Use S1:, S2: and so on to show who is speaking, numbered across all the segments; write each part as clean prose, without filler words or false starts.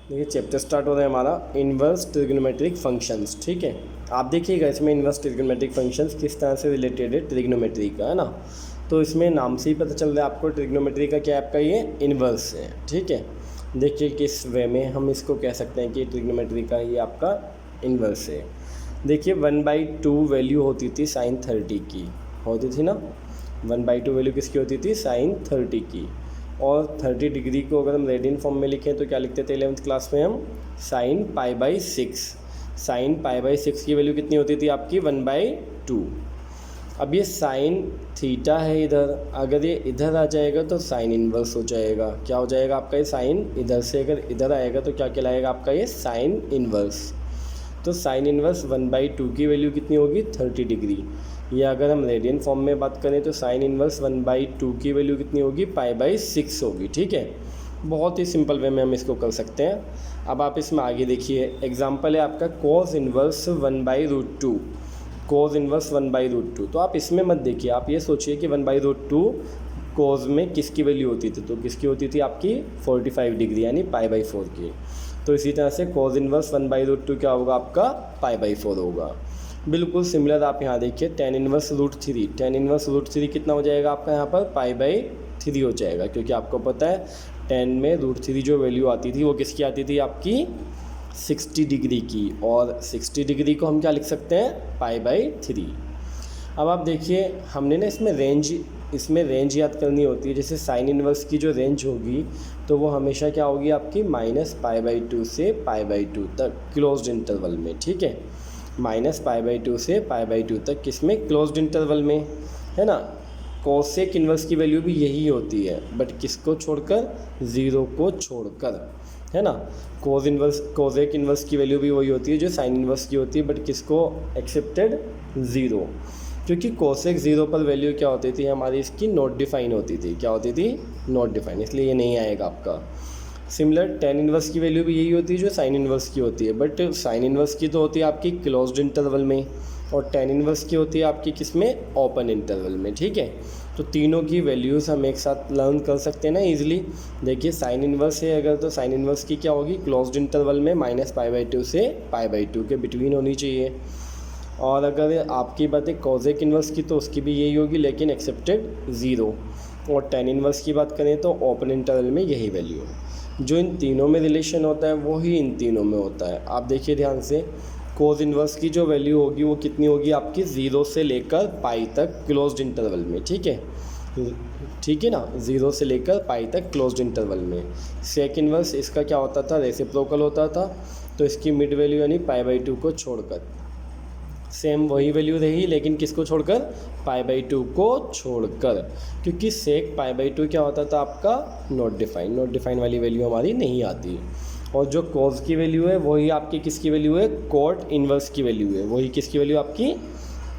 S1: देखिए chapter start हो रहा है हमारा इन्वर्स ट्रिग्नोमेट्रिक फंक्शंस। ठीक है, आप देखिएगा इसमें इन्वर्स ट्रिग्नोमेट्रिक फंक्शंस किस तरह से रिलेटेड है ट्रिग्नोमेट्री का, है ना। तो इसमें नाम से ही पता चल रहा है आपको ट्रिग्नोमेट्री का क्या आपका ये इन्वर्स है। ठीक है, देखिए किस वे में हम इसको कह सकते हैं कि ट्रिग्नोमेट्री का ये आपका इन्वर्स है। देखिए 1/2 वैल्यू होती थी साइन 30 की, होती थी ना। 1/2 वैल्यू किसकी होती थी, साइन 30 की। और 30 डिग्री को अगर हम रेडियन फॉर्म में लिखें तो क्या लिखते थे 11th क्लास में हम, साइन π/6। साइन π/6 की वैल्यू कितनी होती थी आपकी, 1/2। अब ये साइन थीटा है इधर, अगर ये इधर आ जाएगा तो साइन इन्वर्स हो जाएगा। क्या हो जाएगा आपका ये साइन, इधर से अगर इधर आएगा तो क्या कहलाएगा आपका ये साइन इन्वर्स। तो साइन इन्वर्स 1/2 की वैल्यू कितनी होगी, 30 डिग्री। या अगर हम रेडियन फॉर्म में बात करें तो साइन इन्वर्स 1/2 की वैल्यू कितनी होगी, π/6 होगी। ठीक है, बहुत ही सिंपल वे में हम इसको कर सकते हैं। अब आप इसमें आगे देखिए, एग्जांपल है आपका cos इन्वर्स 1/√2। cos इन्वर्स 1/√2, तो आप इसमें मत देखिए, आप ये सोचिए कि 1/√2 cos में किसकी वैल्यू होती थी, तो किसकी होती थी आपकी 45 डिग्री यानी π/4 की। तो इसी तरह से cos इन्वर्स 1/√2 क्या होगा आपका, π/4 होगा। बिल्कुल सिमिलर आप यहाँ देखिए tan इन्वर्स √3। tan इन्वर्स √3 कितना हो जाएगा आपका यहाँ पर, π/3 हो जाएगा, क्योंकि आपको पता है tan में √3 जो वैल्यू आती थी वो किसकी आती थी आपकी 60 डिग्री की, और 60 डिग्री को हम क्या लिख सकते हैं, π/3। अब आप देखिए हमने ना इसमें रेंज याद करनी होती है। जैसे साइन इन्वर्स की जो रेंज होगी तो वो हमेशा क्या होगी आपकी -π/2 से π/2 तक क्लोज्ड इंटरवल में। ठीक है, -π/2 से π/2 तक किसमें, क्लोज्ड इंटरवल में, है ना। कोसेक इन्वर्स की वैल्यू भी यही होती है, बट किसको छोड़कर, ज़ीरो को छोड़कर, है ना। कोसेक इन्वर्स की वैल्यू भी वही होती है जो साइन इन्वर्स की होती है, बट किसको एक्सेप्टेड, ज़ीरो। क्योंकि कोसेक ज़ीरो पर वैल्यू क्या होती थी हमारी, इसकी नॉट डिफाइन होती थी। क्या होती थी, नॉट डिफाइन, इसलिए ये नहीं आएगा आपका। सिमिलर tan इन्वर्स की वैल्यू भी यही होती है जो साइन इन्वर्स की होती है, बट साइन इन्वर्स की तो होती है आपकी क्लोज्ड इंटरवल में, और tan इन्वर्स की होती है आपकी किस में, ओपन इंटरवल में। ठीक है, तो तीनों की वैल्यूज़ हम एक साथ लर्न कर सकते हैं ना इजीली। देखिए साइन इन्वर्स है अगर, तो साइन इन्वर्स की क्या होगी, क्लोज्ड इंटरवल में -π/2 से π/2 के बिटवीन होनी चाहिए। और अगर आपकी बात है कोसेक इन्वर्स की तो उसकी भी यही होगी, लेकिन एक्सेप्टेड ज़ीरो। और tan इन्वर्स की बात करें तो ओपन इंटरवल में यही वैल्यू है। जो इन तीनों में रिलेशन होता है वो ही इन तीनों में होता है। आप देखिए ध्यान से, कोस इन्वर्स की जो वैल्यू होगी वो कितनी होगी आपकी, 0 से लेकर पाई तक क्लोज्ड इंटरवल में। ठीक है, ठीक है ना, 0 से लेकर पाई तक क्लोज्ड इंटरवल में। सेक इन्वर्स इसका क्या होता था, रेसिप्रोकल होता था, तो इसकी मिड वैल्यू यानी π/2 को छोड़कर, सेम वही वैल्यू रही लेकिन किसको छोड़कर, π/2 को छोड़कर, क्योंकि सेक π/2 क्या होता था आपका, नॉट डिफाइन वाली वैल्यू हमारी नहीं आती। और जो कोस की वैल्यू है वही आपकी किसकी वैल्यू है, कोट इन्वर्स की वैल्यू है, वही किसकी वैल्यू आपकी,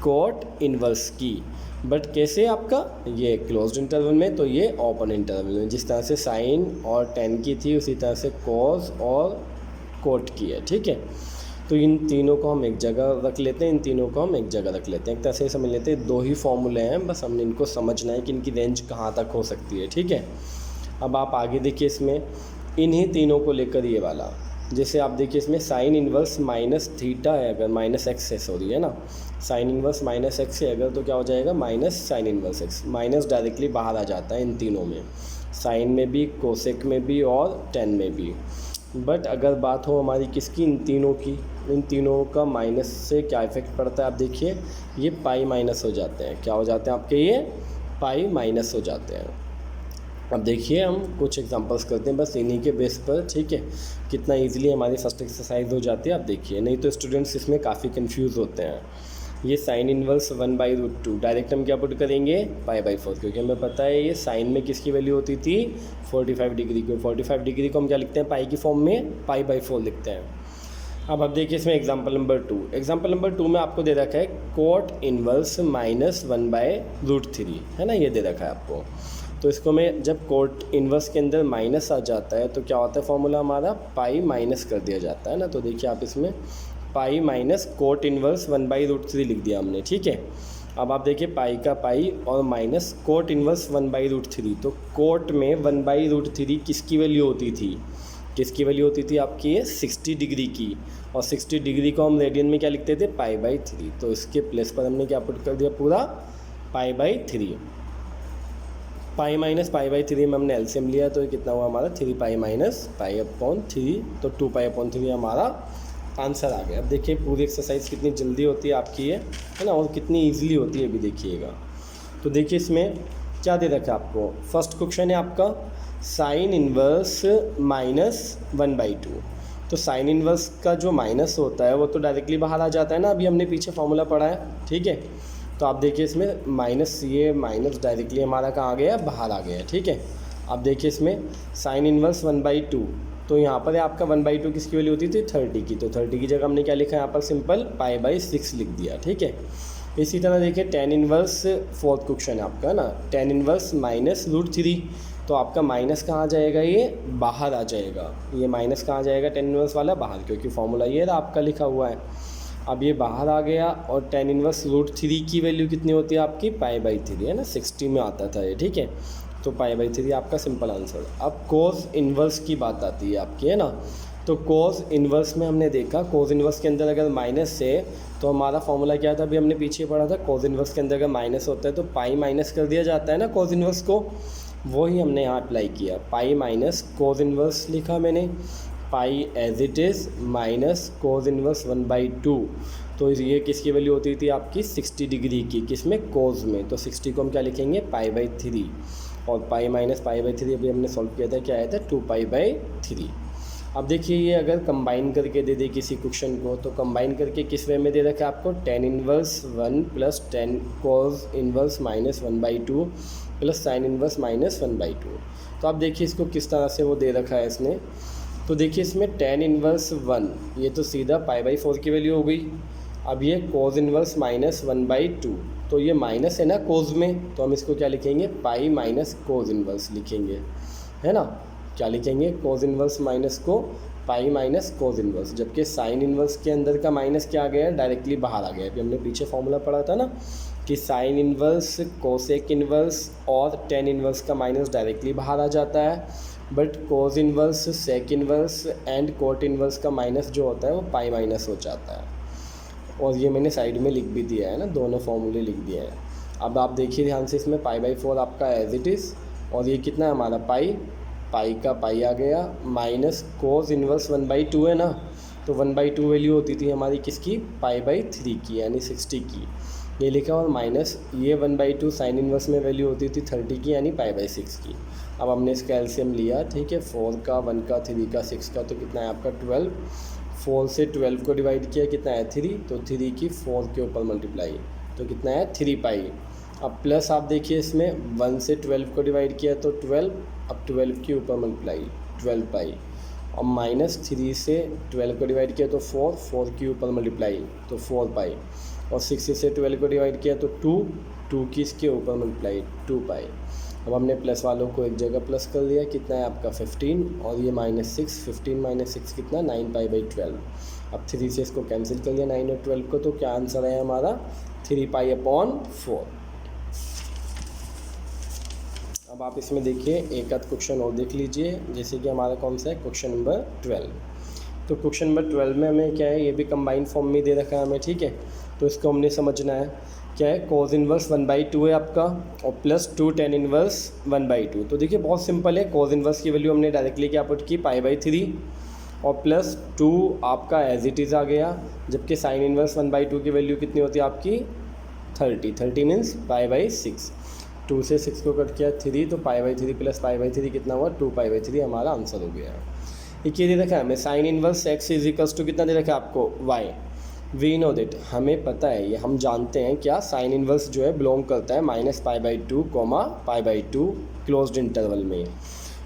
S1: कोट इन्वर्स की। बट कैसे आपका, ये क्लोज्ड इंटरवल में, तो ये ओपन इंटरवल में। जिस तरह से साइन और tan की थी उसी तरह से कोस और कोट की है। ठीक है, तो इन तीनों को हम एक जगह रख लेते हैं, इन तीनों को हम एक जगह रख लेते हैं। एक तरह से समझ लेते हैं, दो ही फॉर्मूले हैं, बस हमने इनको समझना है कि इनकी रेंज कहाँ तक हो सकती है। ठीक है, अब आप आगे देखिए इसमें इन्हीं तीनों को लेकर ये वाला, जैसे आप देखिए इसमें साइन इन्वर्स -θ है अगर, -x है सॉरी, है ना। साइन इन्वर्स -x है अगर तो क्या हो जाएगा, minus sign inverse x, minus directly बाहर आ जाता है इन तीनों में, साइन में भी, कोसेक में भी और tan में भी। बट अगर बात हो हमारी किसकी, इन तीनों की, इन तीनों का माइनस से क्या इफेक्ट पड़ता है, आप देखिए ये पाई माइनस हो जाते हैं। क्या हो जाते हैं आपके, ये पाई माइनस हो जाते हैं। अब देखिए हम कुछ एग्जांपल्स करते हैं बस इन्हीं के बेस पर। ठीक है, कितना इजीली हमारी फर्स्ट एक्सरसाइज हो जाती है। आप देखिए, नहीं तो स्टूडेंट्स इसमें काफ़ी कंफ्यूज होते हैं। ये साइन इन्वर्स 1/√2 डायरेक्ट हम क्या पुट करेंगे, π/4, क्योंकि हमें पता है ये साइन में किसकी वैल्यू होती थी, 45 डिग्री को। 45 डिग्री को हम क्या लिखते हैं, पाई की फॉर्म में π/4 लिखते हैं। अब आप देखिए इसमें एग्जांपल नंबर 2, एग्जांपल नंबर 2 में आपको दे रखा है कोट इन्वर्स -1/√3, है ना, ये दे रखा है आपको। तो इसको मैं जब कोट इन्वर्स के अंदर माइनस आ जाता है तो क्या होता है फॉर्मूला हमारा, पाई माइनस कर दिया जाता है ना। तो देखिए आप इसमें पाई माइनस कोट इन्वर्स 1/√3 लिख दिया हमने। ठीक है, अब आप देखिए पाई का पाई और माइनस कोट इन्वर्स 1/√3, तो कोट में 1/√3 किसकी वैल्यू होती थी, किसकी वैल्यू होती थी आपकी ये 60 डिग्री की, और 60 डिग्री को हम रेडियन में क्या लिखते थे π/3। तो इसके प्लेस पर हमने क्या पुट कर दिया पूरा π/3। पाई माइनस π/3 में हमने एलसीएम लिया तो ये कितना हुआ हमारा 3 पाई माइनस π/3, तो 2 π/3 हमारा आंसर आ गया। अब देखिए पूरी एक्सरसाइज कितनी जल्दी होती है आपकी ये, है ना, और कितनी ईजिली होती है अभी देखिएगा। तो देखिए इसमें क्या दे रखा है आपको, फर्स्ट क्वेश्चन है आपका साइन इन्वर्स -1/2। तो साइन इन्वर्स का जो माइनस होता है वो तो डायरेक्टली बाहर आ जाता है ना, अभी हमने पीछे फॉर्मूला पढ़ा है, ठीक है। तो आप देखिए इसमें माइनस, ये माइनस डायरेक्टली हमारा कहाँ आ गया, बाहर आ गया, ठीक है। अब देखिए इसमें साइन इन्वर्स 1/2, तो यहाँ पर आपका 1/2 किसकी वैल्यू होती थी 30 की, तो 30 की जगह हमने क्या लिखा है यहाँ पर सिंपल π/6 लिख दिया, ठीक है। इसी तरह देखिए tan इन्वर्स, फोर्थ क्वेश्चन है आपका ना, tan इन्वर्स -√3। तो आपका माइनस कहाँ आ जाएगा, ये बाहर आ जाएगा, ये माइनस कहाँ आ जाएगा tan इन्वर्स वाला बाहर, क्योंकि फॉर्मूला ये रहा आपका लिखा हुआ है। अब ये बाहर आ गया, और tan इन्वर्स √3 की वैल्यू कितनी होती है आपकी π/3, है ना, 60 में आता था ये, ठीक है। तो π/3 आपका सिंपल आंसर। अब कोस इन्वर्स की बात आती है आपकी, है ना। तो कोस इन्वर्स में हमने देखा, कोस इन्वर्स के अंदर अगर माइनस है तो हमारा फॉर्मूला क्या था, अभी हमने पीछे पढ़ा था, कोस इन्वर्स के अंदर अगर माइनस होता है तो पाई माइनस कर दिया जाता है ना कोस इन्वर्स को, वही हमने यहाँ अप्लाई किया, पाई माइनस कोस इन्वर्स लिखा मैंने, pi as it is minus cos inverse 1/2। तो ये किसकी वैल्यू होती थी आपकी 60 डिग्री की, किसमें कोस में, तो 60 को हम क्या लिखेंगे π/3, और पाई माइनस π/3 अभी हमने सॉल्व किया था, क्या आया था 2 π/3। अब देखिए ये अगर कंबाइन करके दे दे किसी क्वेश्चन को, तो कंबाइन करके किस वे में दे रखा है आपको, tan इन्वर्स 1 प्लस tan कोस इन्वर्स -1/2 प्लस साइन इन्वर्स -1/2। तो आप देखिए इसको किस तरह से वो दे रखा है इसने। तो देखिए इसमें tan इन्वर्स 1, ये तो सीधा π/4 की वैल्यू हो गई। अब ये कोस इन्वर्स -1/2, तो ये माइनस है ना कोस में, तो हम इसको क्या लिखेंगे पाई माइनस कोस इन्वर्स लिखेंगे, है ना। क्या लिखेंगे, कोस इन्वर्स माइनस को पाई माइनस कोस इन्वर्स, जबकि साइन इन्वर्स के अंदर का माइनस क्या आ गया, डायरेक्टली बाहर आ गया। अभी हमने पीछे फॉर्मूला पढ़ा था ना कि साइन इन्वर्स, कोसेक इन्वर्स और tan इन्वर्स का माइनस डायरेक्टली बाहर आ जाता है, but cos inverse, sec inverse and cot inverse का माइनस जो होता है वो पाई माइनस हो जाता है। और ये मैंने साइड में लिख भी दिया है ना, दोनों फॉर्मूले लिख दिए हैं। अब आप देखिए ध्यान से, इसमें π/4 आपका एज इट इज़, और ये कितना है हमारा पाई का पाई आ गया, माइनस कोस इन्वर्स 1/2 है ना, तो 1/2 वैल्यू होती थी हमारी किसकी π/3 की, यानी 60 की, ये लिखा, और माइनस ये 1/2 साइन इन्वर्स में वैल्यू होती थी 30 की, यानी π/6 की। अब हमने इसका एलसीएम लिया, ठीक है, 4 का, 1 का, 3 का, 6 का, तो कितना है आपका 12। 4 से 12 को डिवाइड किया, कितना है 3, तो 3 की 4 के ऊपर मल्टीप्लाई, तो कितना है 3 पाई। अब प्लस आप देखिए इसमें 1 से 12 को डिवाइड किया तो 12, अब 12 के ऊपर मल्टीप्लाई 12 पाई, और माइनस 3 से 12 को डिवाइड किया तो 4, 4 के ऊपर मल्टीप्लाई तो 4 पाई, और 6 से 12 को डिवाइड किया तो 2, 2 की इसके ऊपर मल्टीप्लाई 2 पाई। अब हमने प्लस वालों को एक जगह प्लस कर दिया, कितना है आपका 15, और ये -6, 15 - 6 कितना 9 π/12। अब 3 से इसको कैंसिल कर लिया 9 और 12 को, तो क्या आंसर है हमारा 3 π/4। अब आप इसमें देखिए एक आध क्वेश्चन और देख लीजिए, जैसे कि हमारा कौन सा है क्वेश्चन नंबर 12। तो क्वेश्चन नंबर 12 में हमें क्या है, ये भी कंबाइंड फॉर्म में दे रखा है हमें, ठीक है। तो इसको हमने समझना है, क्या है, कोस इन्वर्स 1/2 है आपका, और प्लस 2 tan इन्वर्स 1/2। तो देखिए बहुत सिंपल है, कोस इन्वर्स की वैल्यू हमने डायरेक्टली क्या पुट की π/3, और प्लस 2 आपका एज इट इज़ आ गया, जबकि साइन इन्वर्स 1/2 की वैल्यू कितनी होती है आपकी 30, 30 मीन्स π/6। 2 से 6 को कट किया 3, तो π/3 प्लस π/3 कितना हुआ 2 π/3 हमारा आंसर हो गया। एक ये दे रखा है हमें sine inverse x equals to कितना दे रखा है आपको y। वी नो दैट, हमें पता है, ये हम जानते हैं क्या, साइन इन्वर्स जो है बिलोंग करता है -π/2, π/2 क्लोज्ड इंटरवल में।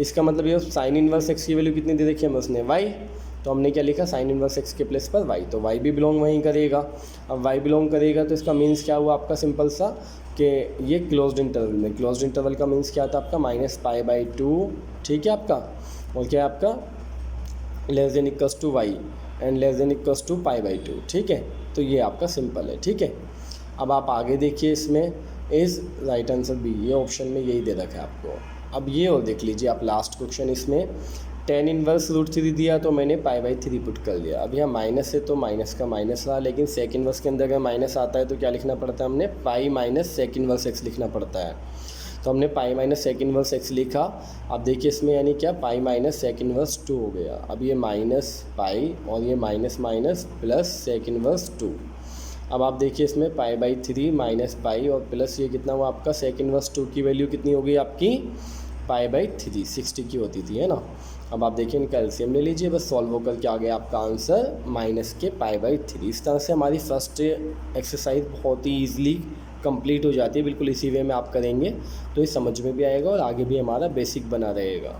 S1: इसका मतलब ये साइन इन्वर्स x की वैल्यू कितनी दे रखी है हमें उसने y, तो हमने क्या लिखा साइन इन्वर्स x के प्लेस पर y, तो y भी बिलोंग वहीं करेगा। अब y बिलोंग करेगा तो इसका मीन्स क्या हुआ आपका सिंपल सा, कि ये क्लोज्ड इंटरवल में, क्लोज्ड इंटरवल का मीन्स क्या था आपका -π/2, ठीक है आपका, और क्या है आपका less than equals to y and less than equals to π/2, ठीक है। तो ये आपका सिंपल है, ठीक है। अब आप आगे देखिए, इसमें इस राइट आंसर बी, ये ऑप्शन में यही दे रखा है आपको। अब ये और देख लीजिए आप लास्ट क्वेश्चन, इसमें tan इनवर्स √3 दिया तो मैंने π/3 पुट कर दिया। अब यहाँ माइनस है तो माइनस का माइनस रहा, लेकिन सेक इनवर्स के अंदर अगर माइनस आता है तो क्या लिखना पड़ता है, हमने pi minus sec inverse x लिखना पड़ता है। तो हमने pi minus sec inverse x लिखा। अब देखिए इसमें यानी क्या, पाई माइनस सेक इनवर्स 2 हो गया। अब ये माइनस पाई और ये minus minus plus sec inverse 2। अब आप देखिए इसमें π/3 माइनस पाई और प्लस ये कितना हुआ आपका, सेक इनवर्स 2 की वैल्यू कितनी हो गई आपकी, π/3 60 की होती थी, है ना। अब आप देखिए इनका एलसीएम ले लीजिए, बस सॉल्व होकर के आ गया आपका आंसर माइनस के π/3। इस तरह से हमारी फर्स्ट एक्सरसाइज बहुत ही ईजिली कंप्लीट हो जाती है। बिल्कुल इसी वे में आप करेंगे तो ये समझ में भी आएगा और आगे भी हमारा बेसिक बना रहेगा।